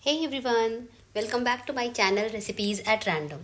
Hey everyone, welcome back to my channel recipes at random.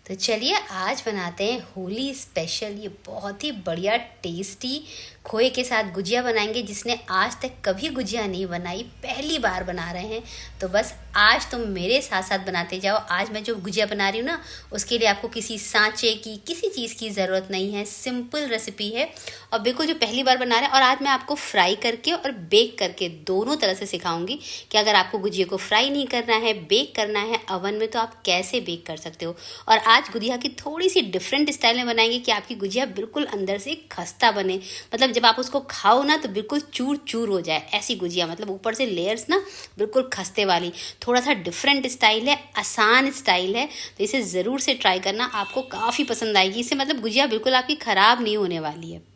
तो चलिए आज बनाते हैं होली स्पेशल ये बहुत ही बढ़िया टेस्टी खोए के साथ गुजिया बनाएंगे। जिसने आज तक कभी गुजिया नहीं बनाई पहली बार बना रहे हैं, तो बस आज तुम मेरे साथ साथ बनाते जाओ। आज मैं जो गुजिया बना रही हूँ ना, उसके लिए आपको किसी सांचे की किसी चीज़ की ज़रूरत नहीं है। सिंपल रेसिपी है और बिल्कुल जो पहली बार बना रहे हैं। और आज मैं आपको फ्राई करके और बेक करके दोनों तरह से सिखाऊंगी कि अगर आपको गुजिया को फ्राई नहीं करना है, बेक करना है अवन में, तो आप कैसे बेक कर सकते हो। और आज गुजिया की थोड़ी सी डिफरेंट स्टाइल में बनाएंगे कि आपकी गुजिया बिल्कुल अंदर से खस्ता बने, मतलब जब आप उसको खाओ ना तो बिल्कुल चूर चूर हो जाए, ऐसी गुजिया। मतलब ऊपर से लेयर्स ना बिल्कुल खस्ते वाली। थोड़ा सा डिफरेंट स्टाइल है, आसान स्टाइल है, तो इसे ज़रूर से ट्राई करना, आपको काफ़ी पसंद आएगी। इससे मतलब गुजिया बिल्कुल आपकी ख़राब नहीं होने वाली है।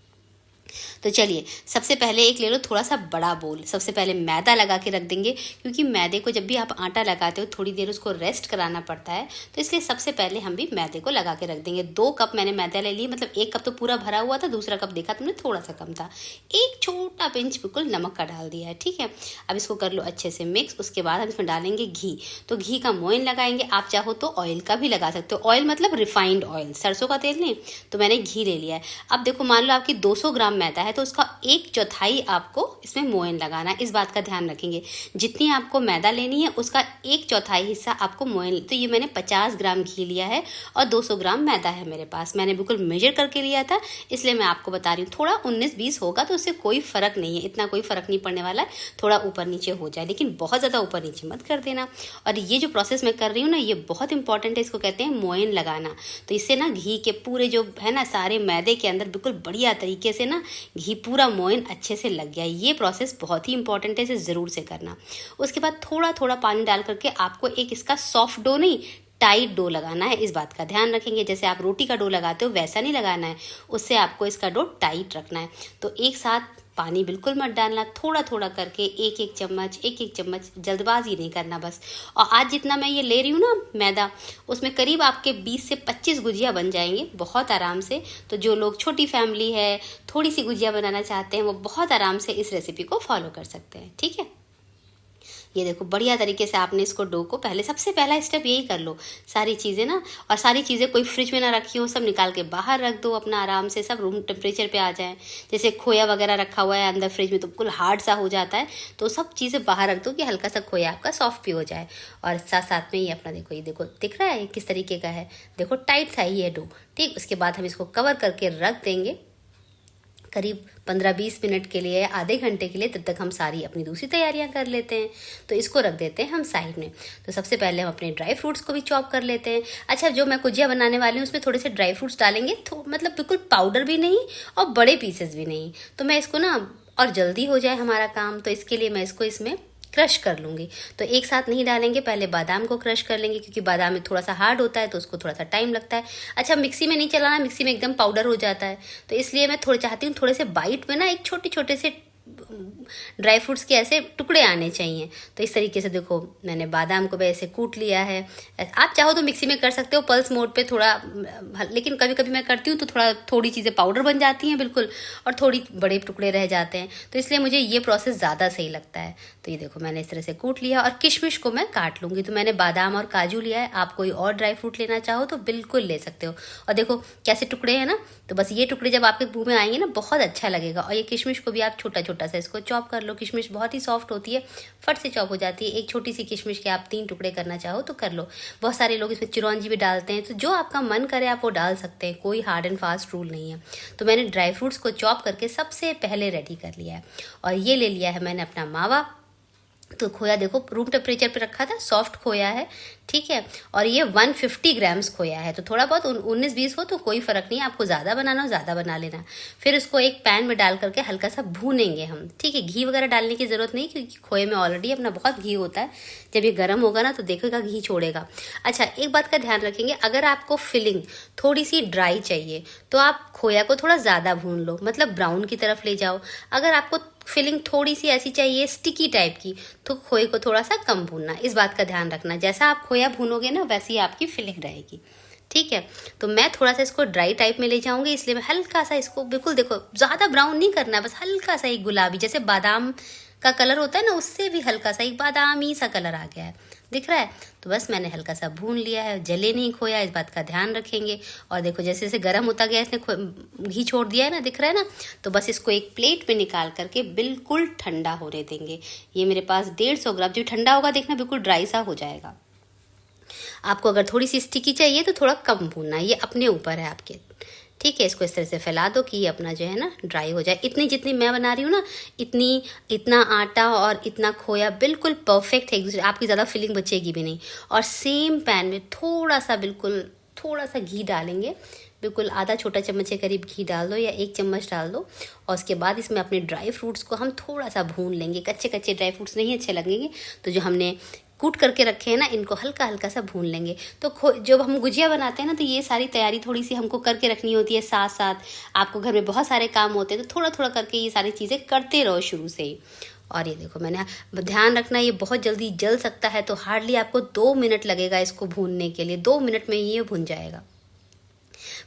तो चलिए सबसे पहले एक ले लो थोड़ा सा बड़ा बोल। सबसे पहले मैदा लगा के रख देंगे, क्योंकि मैदे को जब भी आप आटा लगाते हो थोड़ी देर उसको रेस्ट कराना पड़ता है, तो इसलिए सबसे पहले हम भी मैदे को लगा के रख देंगे। 2 कप मैंने मैदा ले ली, मतलब 1 कप तो पूरा भरा हुआ था, दूसरा कप देखा तुमने थोड़ा सा कम था। एक छोटा पिंच बिल्कुल नमक का डाल दिया है, ठीक है। अब इसको कर लो अच्छे से मिक्स। उसके बाद हम इसमें डालेंगे घी। तो घी का मोइन लगाएंगे, आप चाहो तो ऑयल का भी लगा सकते हो। ऑयल मतलब रिफाइंड ऑयल, सरसों का तेल नहीं, तो मैंने घी ले लिया है। अब देखो मान लो आपकी 200 ग्राम मैदा है, तो उसका 1/4 आपको इसमें मोयन लगाना है। इस बात का ध्यान रखेंगे, जितनी आपको मैदा लेनी है उसका 1/4 हिस्सा आपको मोयन। तो ये मैंने 50 ग्राम घी लिया है और 200 ग्राम मैदा है मेरे पास। मैंने बिल्कुल मेजर करके लिया था, इसलिए मैं आपको बता रही हूँ। थोड़ा 19-20 होगा तो उससे कोई फ़र्क नहीं है, इतना कोई फ़र्क नहीं पड़ने वाला है। थोड़ा ऊपर नीचे हो जाए, लेकिन बहुत ज़्यादा ऊपर नीचे मत कर देना। और ये जो प्रोसेस मैं कर रही हूँ ना, ये बहुत इंपॉर्टेंट है। इसको कहते हैं मोयन लगाना। तो इससे ना घी के पूरे जो है ना सारे मैदे के अंदर बिल्कुल बढ़िया तरीके से ना घी पूरा मोयन अच्छे से लग गया। ये प्रोसेस बहुत ही इंपॉर्टेंट है, इसे ज़रूर से करना। उसके बाद थोड़ा थोड़ा पानी डाल करके आपको एक इसका सॉफ्ट डो नहीं, टाइट डो लगाना है। इस बात का ध्यान रखेंगे, जैसे आप रोटी का डो लगाते हो वैसा नहीं लगाना है, उससे आपको इसका डो टाइट रखना है। तो एक साथ पानी बिल्कुल मत डालना, थोड़ा थोड़ा करके एक एक चम्मच, जल्दबाजी नहीं करना बस। और आज जितना मैं ये ले रही हूँ ना मैदा, उसमें करीब आपके 20 से 25 गुजिया बन जाएंगे बहुत आराम से। तो जो लोग छोटी फैमिली है, थोड़ी सी गुजिया बनाना चाहते हैं, वो बहुत आराम से इस रेसिपी को फॉलो कर सकते हैं, ठीक है। ये देखो बढ़िया तरीके से आपने इसको डो को पहले, सबसे पहला स्टेप यही कर लो। सारी चीज़ें ना, और सारी चीज़ें कोई फ्रिज में ना रखी हो, सब निकाल के बाहर रख दो अपना आराम से, सब रूम टेम्परेचर पे आ जाए। जैसे खोया वगैरह रखा हुआ है अंदर फ्रिज में तो बिल्कुल हार्ड सा हो जाता है, तो सब चीज़ें बाहर रख दो कि हल्का सा खोया आपका सॉफ्ट भी हो जाए। और साथ साथ में ये अपना देखो, ये देखो दिख रहा है किस तरीके का है, देखो टाइट सा ही है डो, ठीक। उसके बाद हम इसको कवर करके रख देंगे करीब 15-20 मिनट के लिए, आधे घंटे के लिए। तब तक हम सारी अपनी दूसरी तैयारियां कर लेते हैं। तो इसको रख देते हैं हम साइड में। तो सबसे पहले हम अपने ड्राई फ्रूट्स को भी चॉप कर लेते हैं। अच्छा, जो मैं गुजिया बनाने वाली हूँ उसमें थोड़े से ड्राई फ्रूट्स डालेंगे, मतलब बिल्कुल पाउडर भी नहीं और बड़े पीसेस भी नहीं। तो मैं इसको ना, और जल्दी हो जाए हमारा काम, तो इसके लिए मैं इसको इसमें क्रश कर लूँगी। तो एक साथ नहीं डालेंगे, पहले बादाम को क्रश कर लेंगे, क्योंकि बादाम में थोड़ा सा हार्ड होता है तो उसको थोड़ा सा टाइम लगता है। अच्छा, मिक्सी में नहीं चलाना, मिक्सी में एकदम पाउडर हो जाता है। तो इसलिए मैं थोड़ा चाहती हूँ थोड़े से बाइट में ना एक छोटे छोटे से ड्राई फ्रूट्स के ऐसे टुकड़े आने चाहिए। तो इस तरीके से देखो मैंने बादाम को भी ऐसे कूट लिया है। आप चाहो तो मिक्सी में कर सकते हो पल्स मोड पे थोड़ा, लेकिन कभी कभी मैं करती हूँ तो थोड़ी चीज़ें पाउडर बन जाती हैं बिल्कुल, और थोड़ी बड़े टुकड़े रह जाते हैं, तो इसलिए मुझे ये प्रोसेस ज़्यादा सही लगता है। तो ये देखो मैंने इस तरह से कूट लिया, और किशमिश को मैं काट लूँगी। तो मैंने बादाम और काजू लिया है, आप कोई और ड्राई फ्रूट लेना चाहो तो बिल्कुल ले सकते हो। और देखो कैसे टुकड़े हैं ना, तो बस ये टुकड़े जब आपके मुंह में आएंगे ना बहुत अच्छा लगेगा। और ये किशमिश को भी आप छोटा छोटा सा इसको चॉप कर लो। किशमिश बहुत ही सॉफ्ट होती है, फट से चॉप हो जाती है। एक छोटी सी किशमिश के आप 3 टुकड़े करना चाहो तो कर लो। बहुत सारे लोग इसमें चिरौंजी भी डालते हैं, तो जो आपका मन करे आप वो डाल सकते हैं, कोई हार्ड एंड फास्ट रूल नहीं है। तो मैंने ड्राई फ्रूट्स को चॉप करके सबसे पहले रेडी कर लिया है। और ये ले लिया है मैंने अपना मावा। तो खोया देखो रूम टेम्परेचर पे रखा था, सॉफ्ट खोया है, ठीक है। और ये 150 ग्राम्स खोया है, तो थोड़ा बहुत 19-20 हो तो कोई फ़र्क नहीं, आपको ज़्यादा बनाना हो ज़्यादा बना लेना। फिर उसको एक पैन में डाल करके हल्का सा भूनेंगे हम, ठीक है। घी वगैरह डालने की ज़रूरत नहीं, क्योंकि खोए में ऑलरेडी अपना बहुत घी होता है। जब ये गर्म होगा ना तो देखेगा घी छोड़ेगा। अच्छा, एक बात का ध्यान रखेंगे, अगर आपको फिलिंग थोड़ी सी ड्राई चाहिए तो आप खोया को थोड़ा ज़्यादा भून लो, मतलब ब्राउन की तरफ ले जाओ। अगर आपको फिलिंग थोड़ी सी ऐसी चाहिए स्टिकी टाइप की, तो खोए को थोड़ा सा कम भूनना। इस बात का ध्यान रखना, जैसा आप खोया भूनोगे ना वैसी आपकी फिलिंग रहेगी, ठीक है। तो मैं थोड़ा सा इसको ड्राई टाइप में ले जाऊंगी, इसलिए मैं हल्का सा इसको बिल्कुल देखो ज़्यादा ब्राउन नहीं करना है, बस हल्का सा एक गुलाबी, जैसे बादाम का कलर होता है ना, उससे भी हल्का सा एक बादामी सा कलर आ गया है, दिख रहा है। तो बस मैंने हल्का सा भून लिया है, जले नहीं खोया, इस बात का ध्यान रखेंगे। और देखो जैसे जैसे गर्म होता गया इसने घी छोड़ दिया है ना, दिख रहा है ना। तो बस इसको एक प्लेट में निकाल करके बिल्कुल ठंडा होने देंगे। ये मेरे पास 150 ग्राम, जो ठंडा होगा देखना बिल्कुल ड्राई सा हो जाएगा। आपको अगर थोड़ी सी स्टिकी चाहिए तो थोड़ा कम भूनना, ये अपने ऊपर है आपके, ठीक है। इसको इस तरह से फैला दो कि ये अपना जो है ना ड्राई हो जाए। इतनी जितनी मैं बना रही हूँ ना, इतना आटा और इतना खोया बिल्कुल परफेक्ट है एक दूसरे, आपकी ज़्यादा फिलिंग बचेगी भी नहीं। और सेम पैन में थोड़ा सा घी डालेंगे, बिल्कुल आधा छोटा चम्मच के करीब घी डाल दो या 1 चम्मच डाल दो। और उसके बाद इसमें अपने ड्राई फ्रूट्स को हम थोड़ा सा भून लेंगे। कच्चे कच्चे ड्राई फ्रूट्स नहीं अच्छे लगेंगे, तो जो हमने कूट करके रखे हैं ना, इनको हल्का हल्का सा भून लेंगे। तो जब हम गुजिया बनाते हैं ना, तो ये सारी तैयारी थोड़ी सी हमको करके रखनी होती है साथ साथ। आपको घर में बहुत सारे काम होते हैं, तो थोड़ा थोड़ा करके ये सारी चीज़ें करते रहो शुरू से ही। और ये देखो, मैंने ध्यान रखना ये बहुत जल्दी जल सकता है, तो हार्डली आपको 2 मिनट लगेगा इसको भूनने के लिए। 2 मिनट में ये भुन जाएगा,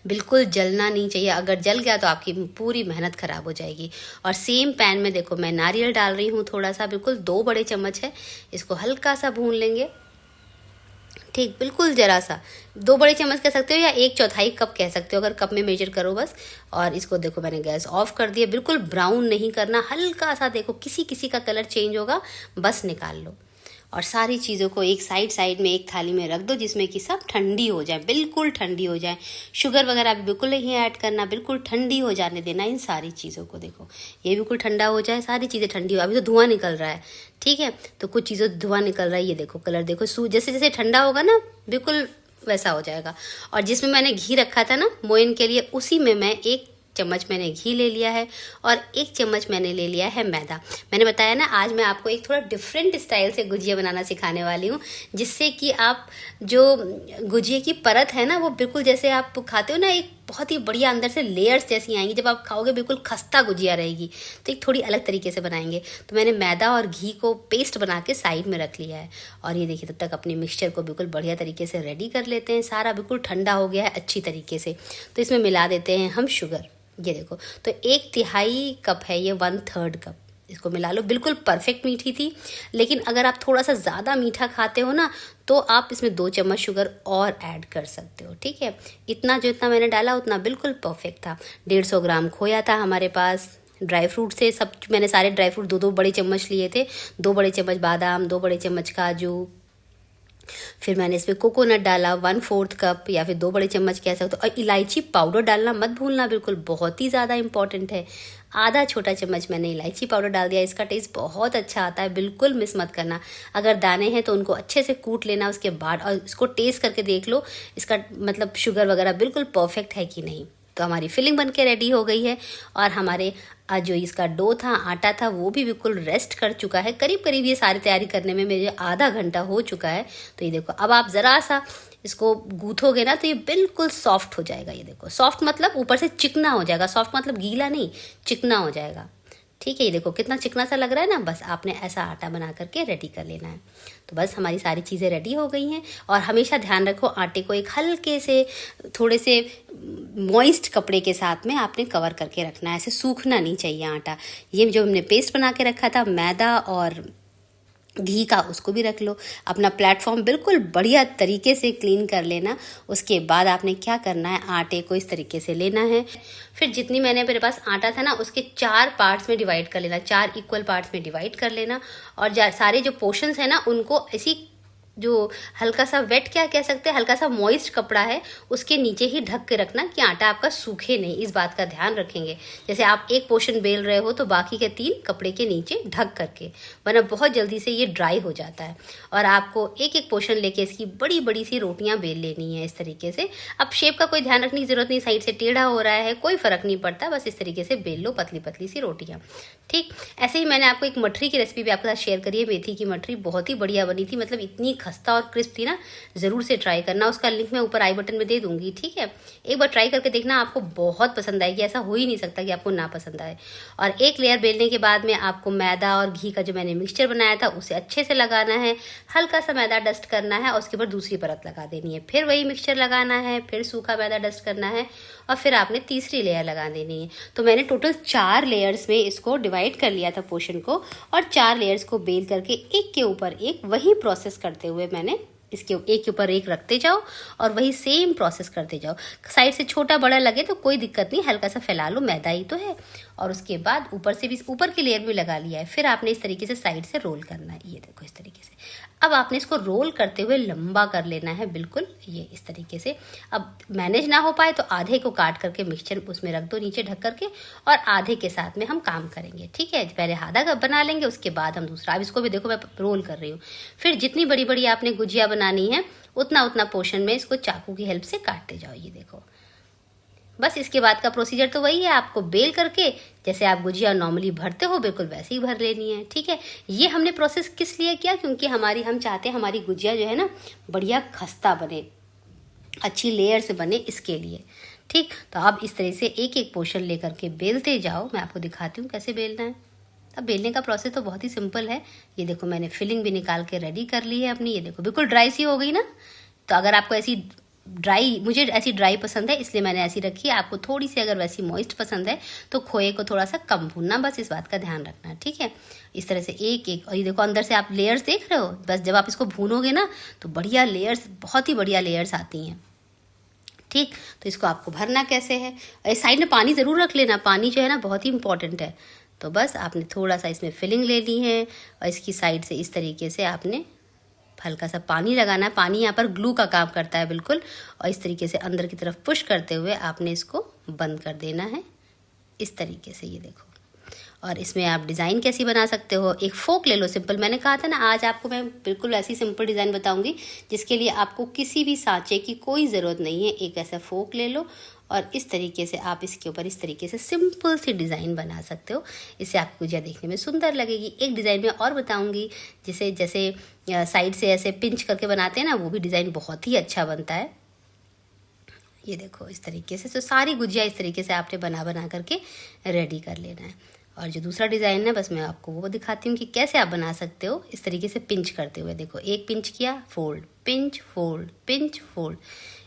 बिल्कुल जलना नहीं चाहिए। अगर जल गया तो आपकी पूरी मेहनत खराब हो जाएगी। और सेम पैन में देखो मैं नारियल डाल रही हूँ थोड़ा सा, बिल्कुल 2 बड़े चम्मच है। इसको हल्का सा भून लेंगे, ठीक, बिल्कुल जरा सा। 2 बड़े चम्मच कह सकते हो या 1/4 कप कह सकते हो, अगर कप में मेजर करो बस। और इसको देखो मैंने गैस ऑफ कर दिया, बिल्कुल ब्राउन नहीं करना, हल्का सा देखो किसी किसी का कलर चेंज होगा, बस निकाल लो। और सारी चीज़ों को एक साइड में एक थाली में रख दो, जिसमें कि सब ठंडी हो जाए, बिल्कुल ठंडी हो जाए। शुगर वगैरह भी बिल्कुल नहीं ऐड करना, बिल्कुल ठंडी हो जाने देना इन सारी चीज़ों को। देखो ये बिल्कुल ठंडा हो जाए, सारी चीज़ें ठंडी हो। अभी तो धुआं निकल रहा है, ठीक है, तो कुछ चीज़ों से धुआं निकल रहा है। ये देखो कलर देखो, जैसे जैसे ठंडा होगा ना बिल्कुल वैसा हो जाएगा। और जिसमें मैंने घी रखा था ना मोयन के लिए, उसी में मैं 1 चम्मच मैंने घी ले लिया है और 1 चम्मच मैंने ले लिया है मैदा। मैंने बताया ना आज मैं आपको एक थोड़ा डिफरेंट स्टाइल से गुजिया बनाना सिखाने वाली हूँ, जिससे कि आप जो गुजिया की परत है ना, वो बिल्कुल जैसे आप खाते हो ना, एक बहुत ही बढ़िया अंदर से लेयर्स जैसी आएंगी। जब आप खाओगे बिल्कुल खस्ता गुजिया रहेगी। तो एक थोड़ी अलग तरीके से बनाएंगे। तो मैंने मैदा और घी को पेस्ट बना के साइड में रख लिया है। और ये देखिए, तब तक अपने मिक्सचर को बिल्कुल बढ़िया तरीके से रेडी कर लेते हैं। सारा बिल्कुल ठंडा हो गया है अच्छी तरीके से। तो इसमें मिला देते हैं हम शुगर। ये देखो, तो 1/3 कप है ये, 1/3 कप। इसको मिला लो, बिल्कुल परफेक्ट मीठी थी। लेकिन अगर आप थोड़ा सा ज़्यादा मीठा खाते हो ना, तो आप इसमें 2 चम्मच शुगर और ऐड कर सकते हो, ठीक है। इतना मैंने डाला उतना बिल्कुल परफेक्ट था। 150 ग्राम खोया था हमारे पास। ड्राई फ्रूट से सब मैंने सारे ड्राई फ्रूट 2-2 बड़े चम्मच लिए थे। 2 बड़े चम्मच बादाम, 2 बड़े चम्मच काजू। फिर मैंने इसमें कोकोनट डाला 1/4 कप, या फिर 2 बड़े चम्मच कह सकते हो। और इलायची पाउडर डालना मत भूलना, बिल्कुल बहुत ही ज़्यादा इंपॉर्टेंट है। आधा छोटा चम्मच मैंने इलायची पाउडर डाल दिया, इसका टेस्ट बहुत अच्छा आता है, बिल्कुल मिस मत करना। अगर दाने हैं तो उनको अच्छे से कूट लेना उसके बाद, और इसको टेस्ट करके देख लो इसका मतलब शुगर वगैरह बिल्कुल परफेक्ट है कि नहीं। तो हमारी फिलिंग बनके रेडी हो गई है। और हमारे जो इसका डो था, आटा था, वो भी बिल्कुल रेस्ट कर चुका है। करीब करीब ये सारी तैयारी करने में मेरे आधा घंटा हो चुका है। तो ये देखो, अब आप ज़रा सा इसको गूँथोगे ना तो ये बिल्कुल सॉफ्ट हो जाएगा। ये देखो, सॉफ्ट मतलब ऊपर से चिकना हो जाएगा, सॉफ्ट मतलब गीला नहीं, चिकना हो जाएगा, ठीक है। ये देखो कितना चिकना सा लग रहा है ना। बस आपने ऐसा आटा बना करके रेडी कर लेना है। तो बस हमारी सारी चीज़ें रेडी हो गई हैं। और हमेशा ध्यान रखो, आटे को एक हल्के से थोड़े से मॉइस्ट कपड़े के साथ में आपने कवर करके रखना है, ऐसे सूखना नहीं चाहिए आटा। ये जो हमने पेस्ट बना के रखा था मैदा और घी का, उसको भी रख लो। अपना प्लेटफॉर्म बिल्कुल बढ़िया तरीके से क्लीन कर लेना। उसके बाद आपने क्या करना है, आटे को इस तरीके से लेना है। फिर जितनी मैंने मेरे पास आटा था ना, उसके 4 पार्ट्स में डिवाइड कर लेना, 4 इक्वल पार्ट्स में डिवाइड कर लेना। और सारे जो पोर्शंस है ना, उनको ऐसी जो हल्का सा वेट क्या कह सकते हैं, हल्का सा मॉइस्ट कपड़ा है, उसके नीचे ही ढक के रखना कि आटा आपका सूखे नहीं। इस बात का ध्यान रखेंगे। जैसे आप एक पोर्शन बेल रहे हो तो बाकी के 3 कपड़े के नीचे ढक करके, वरना बहुत जल्दी से ये ड्राई हो जाता है। और आपको एक एक पोर्शन लेके इसकी बड़ी बड़ी सी रोटियां बेल लेनी है इस तरीके से। अब शेप का कोई ध्यान रखने की जरूरत नहीं, साइड से टेढ़ा हो रहा है कोई फर्क नहीं पड़ता, बस इस तरीके से बेल लो पतली पतली सी रोटियां, ठीक। ऐसे ही मैंने आपको एक मठरी की रेसिपी भी आपके साथ शेयर करी है। मेथी की मठरी बहुत ही बढ़िया बनी थी, मतलब इतनी खस्ता और क्रिस्प थी ना, ज़रूर से ट्राई करना। उसका लिंक मैं ऊपर आई बटन में दे दूँगी, ठीक है। एक बार ट्राई करके देखना, आपको बहुत पसंद आएगी। ऐसा हो ही नहीं सकता कि आपको ना पसंद आए। और एक लेयर बेलने के बाद में आपको मैदा और घी का जो मैंने मिक्सचर बनाया था उसे अच्छे से लगाना है, हल्का सा मैदा डस्ट करना है और उसके ऊपर दूसरी परत लगा देनी है। फिर वही मिक्सचर लगाना है, फिर सूखा मैदा डस्ट करना है और फिर आपने तीसरी लेयर लगा देनी है। तो मैंने टोटल 4 लेयर्स में इसको डिवाइड कर लिया था पोर्शन को, और 4 लेयर्स को बेल करके एक के ऊपर एक वही प्रोसेस करते हुए मैंने इसके एक के ऊपर एक रखते जाओ और वही सेम प्रोसेस करते जाओ। साइड से छोटा बड़ा लगे तो कोई दिक्कत नहीं, हल्का सा फैला लो, मैदा ही तो है। और उसके बाद ऊपर से भी, ऊपर की लेयर भी लगा लिया है। फिर आपने इस तरीके से साइड से रोल करना है, ये देखो इस तरीके से। अब आपने इसको रोल करते हुए लंबा कर लेना है, बिल्कुल ये इस तरीके से। अब मैनेज ना हो पाए तो आधे को काट करके मिक्सचर उसमें रख दो नीचे ढक करके, और आधे के साथ में हम काम करेंगे, ठीक है। पहले आधा कप बना लेंगे, उसके बाद हम दूसरा। अब इसको भी देखो मैं रोल कर रही हूँ। फिर जितनी बड़ी बड़ी आपने गुजिया बनानी है उतना उतना पोर्शन में इसको चाकू की हेल्प से काटते जाओ, ये देखो। बस इसके बाद का प्रोसीजर तो वही है, आपको बेल करके जैसे आप गुजिया नॉर्मली भरते हो बिल्कुल वैसे ही भर लेनी है, ठीक है। ये हमने प्रोसेस किस लिए किया, क्योंकि हम चाहते हैं हमारी गुजिया जो है ना बढ़िया खस्ता बने, अच्छी लेयर से बने, इसके लिए, ठीक। तो आप इस तरह से एक एक पोर्शन लेकर के बेलते जाओ। मैं आपको दिखाती हूँ कैसे बेलना है। अब बेलने का प्रोसेस तो बहुत ही सिंपल है। ये देखो मैंने फिलिंग भी निकाल के रेडी कर ली है अपनी, ये देखो बिल्कुल ड्राई सी हो गई ना। तो अगर आपको ऐसी ड्राई, मुझे ऐसी ड्राई पसंद है इसलिए मैंने ऐसी रखी है। आपको थोड़ी सी अगर वैसी मॉइस्ट पसंद है तो खोए को थोड़ा सा कम भूनना, बस इस बात का ध्यान रखना, ठीक है। इस तरह से एक एक, और ये देखो अंदर से आप लेयर्स देख रहे हो। बस जब आप इसको भूनोगे ना तो बढ़िया लेयर्स, बहुत ही बढ़िया लेयर्स आती हैं, ठीक। तो इसको आपको भरना कैसे है, इस साइड में पानी ज़रूर रख लेना, पानी जो है ना बहुत ही इंपॉर्टेंट है। तो बस आपने थोड़ा सा इसमें फिलिंग ले ली है और इसकी साइड से इस तरीके से आपने हल्का सा पानी लगाना है। पानी यहाँ पर ग्लू का काम करता है बिल्कुल। और इस तरीके से अंदर की तरफ पुश करते हुए आपने इसको बंद कर देना है इस तरीके से, ये देखो। और इसमें आप डिज़ाइन कैसी बना सकते हो, एक फोक ले लो सिंपल। मैंने कहा था ना आज आपको मैं बिल्कुल ऐसी सिंपल डिज़ाइन बताऊंगी जिसके लिए आपको किसी भी सांचे की कोई ज़रूरत नहीं है। एक ऐसा फोक ले लो और इस तरीके से आप इसके ऊपर इस तरीके से सिंपल सी डिज़ाइन बना सकते हो। इससे आपकी गुजिया देखने में सुंदर लगेगी। एक डिज़ाइन में और बताऊंगी जिसे जैसे साइड से ऐसे पिंच करके बनाते हैं ना, वो भी डिज़ाइन बहुत ही अच्छा बनता है। ये देखो इस तरीके से। तो सारी गुजिया इस तरीके से आपने बना बना करके रेडी कर लेना है। और जो दूसरा डिज़ाइन है बस मैं आपको वो दिखाती हूँ कि कैसे आप बना सकते हो इस तरीके से पिंच करते हुए। देखो एक पिंच किया, fold, pinch, fold, pinch, fold.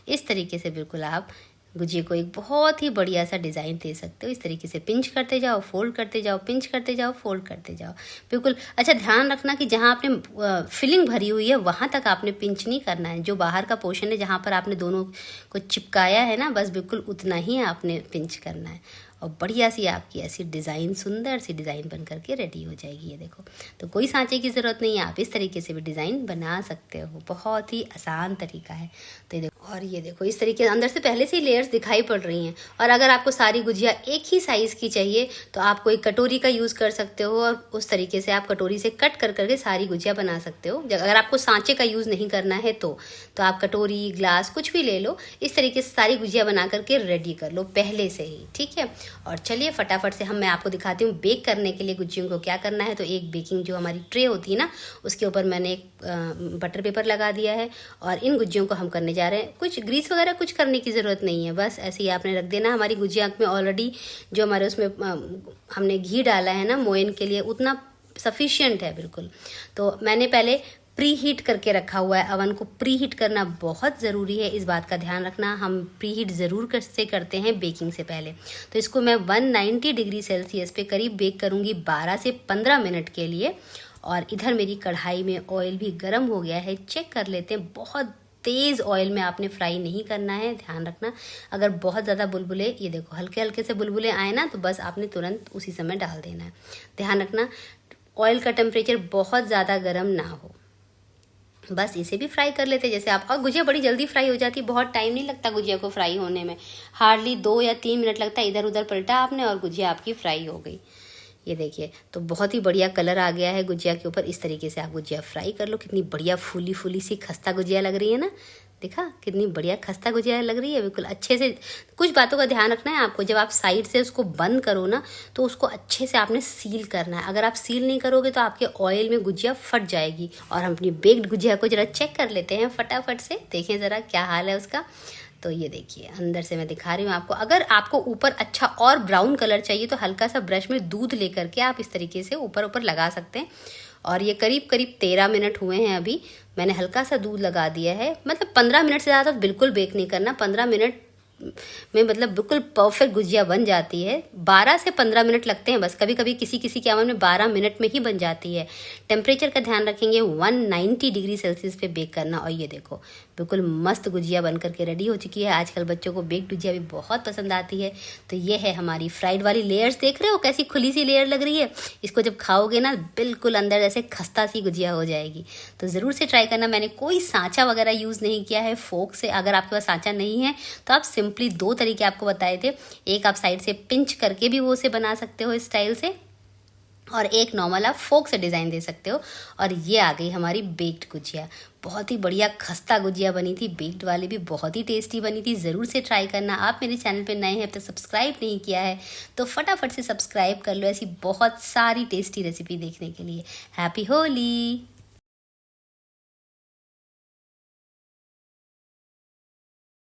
इस तरीके से बिल्कुल आप गुजिया को एक बहुत ही बढ़िया सा डिज़ाइन दे सकते हो। इस तरीके से पिंच करते जाओ, फोल्ड करते जाओ, पिंच करते जाओ, फोल्ड करते जाओ, बिल्कुल। अच्छा ध्यान रखना कि जहाँ आपने फिलिंग भरी हुई है वहाँ तक आपने पिंच नहीं करना है। जो बाहर का पोर्शन है जहाँ पर आपने दोनों को चिपकाया है ना, बस बिल्कुल उतना ही आपने पिंच करना है। और बढ़िया सी आपकी ऐसी डिज़ाइन, सुंदर सी डिज़ाइन बन करके रेडी हो जाएगी, ये देखो। तो कोई सांचे की ज़रूरत नहीं है, आप इस तरीके से भी डिज़ाइन बना सकते हो। बहुत ही आसान तरीका है। तो ये देखो, और ये देखो इस तरीके अंदर से पहले से ही लेयर्स दिखाई पड़ रही हैं। और अगर आपको सारी गुजिया एक ही साइज़ की चाहिए तो आप कोई कटोरी का यूज़ कर सकते हो और उस तरीके से आप कटोरी से कट कर करके सारी गुजिया बना सकते हो। अगर आपको सांचे का यूज़ नहीं करना है तो आप कटोरी, ग्लास कुछ भी ले लो, इस तरीके से सारी गुजिया बना करके रेडी कर लो पहले से ही, ठीक है। और चलिए फटाफट से मैं आपको दिखाती हूँ बेक करने के लिए गुजियों को क्या करना है। तो एक बेकिंग जो हमारी ट्रे होती है ना, उसके ऊपर मैंने एक बटर पेपर लगा दिया है और इन गुजियों को हम करने जा रहे हैं। कुछ ग्रीस वगैरह कुछ करने की ज़रूरत नहीं है, बस ऐसे ही आपने रख देना। हमारी गुजिया में ऑलरेडी जो हमारे उसमें हमने घी डाला है ना मोइन के लिए, उतना सफिशिएंट है बिल्कुल। तो मैंने पहले प्री हीट करके रखा हुआ है। अवन को प्री हीट करना बहुत ज़रूरी है, इस बात का ध्यान रखना। हम प्री हीट ज़रूर से करते हैं बेकिंग से पहले। तो इसको मैं 190 डिग्री सेल्सियस पे करीब बेक करूँगी 12 से 15 मिनट के लिए। और इधर मेरी कढ़ाई में ऑयल भी गर्म हो गया है, चेक कर लेते हैं। बहुत तेज़ ऑयल में आपने फ्राई नहीं करना है, ध्यान रखना। अगर बहुत ज़्यादा बुलबुले, ये देखो हल्के हल्के से बुलबुले आए ना, तो बस आपने तुरंत उसी समय डाल देना है। ध्यान रखना ऑयल का टेम्परेचर बहुत ज़्यादा गर्म ना हो। बस इसे भी फ्राई कर लेते जैसे आप। और गुजिया बड़ी जल्दी फ्राई हो जाती है, बहुत टाइम नहीं लगता गुजिया को फ्राई होने में, हार्डली 2 या 3 मिनट लगता है। इधर उधर पलटा आपने और गुजिया आपकी फ्राई हो गई। ये देखिए, तो बहुत ही बढ़िया कलर आ गया है गुजिया के ऊपर। इस तरीके से आप गुजिया फ्राई कर लो। कितनी बढ़िया फूली फूली सी खस्ता गुजिया लग रही है ना, देखा कितनी बढ़िया खस्ता गुजिया लग रही है, बिल्कुल अच्छे से। कुछ बातों का ध्यान रखना है आपको, जब आप साइड से उसको बंद करो ना तो उसको अच्छे से आपने सील करना है। अगर आप सील नहीं करोगे तो आपके ऑयल में गुजिया फट जाएगी। और हम अपनी बेक्ड गुजिया को जरा चेक कर लेते हैं फटाफट से, देखें ज़रा क्या हाल है उसका। तो ये देखिए अंदर से मैं दिखा रही हूँ आपको। अगर आपको ऊपर अच्छा और ब्राउन कलर चाहिए तो हल्का सा ब्रश में दूध लेकर के आप इस तरीके से ऊपर ऊपर लगा सकते हैं। और ये करीब करीब 13 मिनट हुए हैं अभी, मैंने हल्का सा दूध लगा दिया है। मतलब 15 मिनट से ज़्यादा बिल्कुल बेक नहीं करना, 15 मिनट में मतलब बिल्कुल परफेक्ट गुजिया बन जाती है। 12 से 15 मिनट लगते हैं बस, कभी कभी किसी किसी के ओवन में 12 मिनट में ही बन जाती है। टेम्परेचर का ध्यान रखेंगे, 190 डिग्री सेल्सियस पे बेक करना। और ये देखो बिल्कुल मस्त गुजिया बन करके रेडी हो चुकी है। आजकल बच्चों को बेक्ड गुजिया भी बहुत पसंद आती है। तो ये है हमारी फ्राइड वाली लेयर्स, देख रहे हो कैसी खुली सी लेयर लग रही है। इसको जब खाओगे ना बिल्कुल अंदर जैसे खस्ता सी गुजिया हो जाएगी। तो ज़रूर से ट्राई करना। मैंने कोई सांचा वगैरह यूज़ नहीं किया है, फोक से। अगर आपके पास सांचा नहीं है तो आप सिंपली 2 तरीके आपको बताए थे, एक आप साइड से पिंच करके भी वो उसे बना सकते हो इस स्टाइल से, और एक नॉर्मल आप फोक से डिज़ाइन दे सकते हो। और ये आ गई हमारी बेक्ड गुजिया, बहुत ही बढ़िया खस्ता गुजिया बनी थी। बेक्ड वाली भी बहुत ही टेस्टी बनी थी, ज़रूर से ट्राई करना। आप मेरे चैनल पे नए हैं तो सब्सक्राइब नहीं किया है तो फटाफट से सब्सक्राइब कर लो, ऐसी बहुत सारी टेस्टी रेसिपी देखने के लिए। हैप्पी होली।